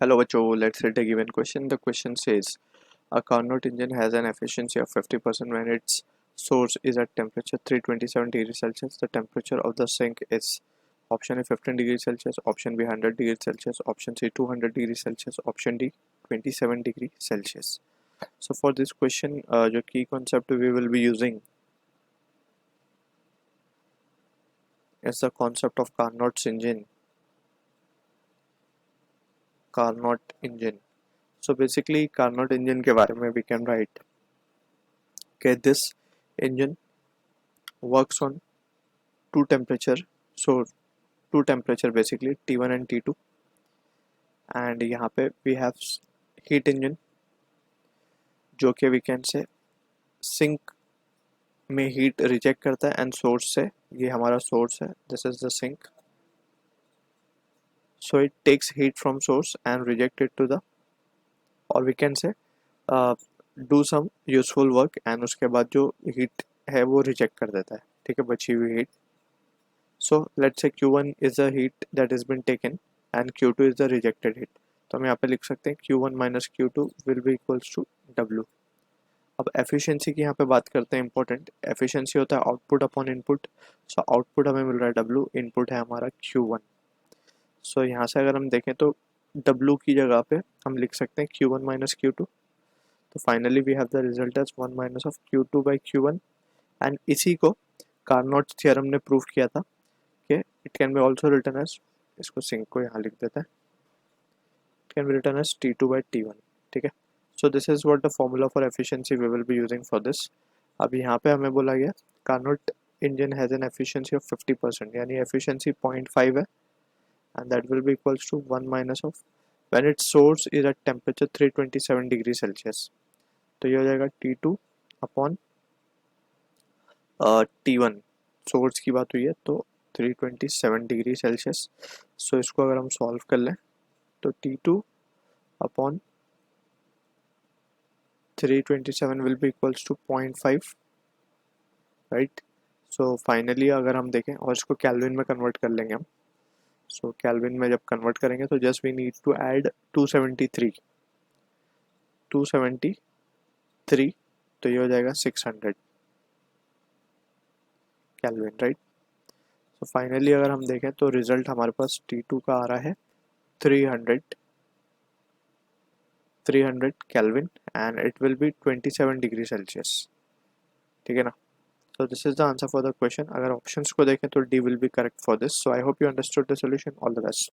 Hello बच्चों, let's read a given question. The question says a Carnot engine has an efficiency of 50% when its source is at temperature 327 degrees Celsius. The temperature of the sink is option A 15 degrees Celsius, option B 100 degrees Celsius, option C 200 degrees Celsius, option D 27 degrees Celsius. So for this question, जो key concept we will be using is the concept of Carnot's engine. Carnot engine. So basically Carnot engine के बारे में we can write okay, this engine works on two temperature, so two temperature basically T1 and T2, and यहाँ पे we have heat engine जो कि we can say sink में heat reject करता है and source से, ये हमारा source है, this is the sink, so it takes heat from source and reject it to the, or we can say do some useful work and उसके बाद जो heat है वो reject कर देता है, ठीक है, बची हुई heat. So let's say Q1 is the heat that has been taken and Q2 is the rejected heat. तो हम यहाँ पे लिख सकते हैं Q1 minus Q2 will be equals to W. अब efficiency की यहाँ पे बात करते हैं, important efficiency होता है output upon input. So output हमें मिल रहा है W, input है हमारा Q1. So यहाँ से अगर हम देखें तो W की जगह पे हम लिख सकते हैं Q1 minus Q2. तो finally we have the result as 1 minus of Q2 by Q1, and इसी को कार्नोट थ्योरम ने प्रूव किया था कि it can be also written as, इसको सिंक को यहाँ लिख देता है, it can be written as T2 by T1, ठीक है. So this is what the formula for efficiency we will be using for this. अब यहाँ पे हमें बोला गया Carnot engine has an efficiency of 50%, यानी एफिशिएंसी 0.5 है, and that will be equals to 1 minus of when its source is at temperature 327 degree Celsius. तो ये हो जाएगा T2 अपॉन T1, सोर्स की बात हुई है तो 327 डिग्री सेल्सियस. सो इसको अगर हम सॉल्व कर लें तो T2 upon 327 will be equals to 0.5, right. So finally अगर हम देखें और इसको कैल्विन में कन्वर्ट कर लेंगे हम, सो कैल्विन में जब कन्वर्ट करेंगे तो just we need to add 273, तो ये हो जाएगा 600 कैल्विन, राइट. सो फाइनली अगर हम देखें तो रिजल्ट हमारे पास T2 का आ रहा है 300 Kelvin and it will be 27 degree Celsius, ठीक है ना. So this is the answer for the question. अगर ऑप्शंस को देखें तो D will be correct for this. So I hope you understood the solution. All the best.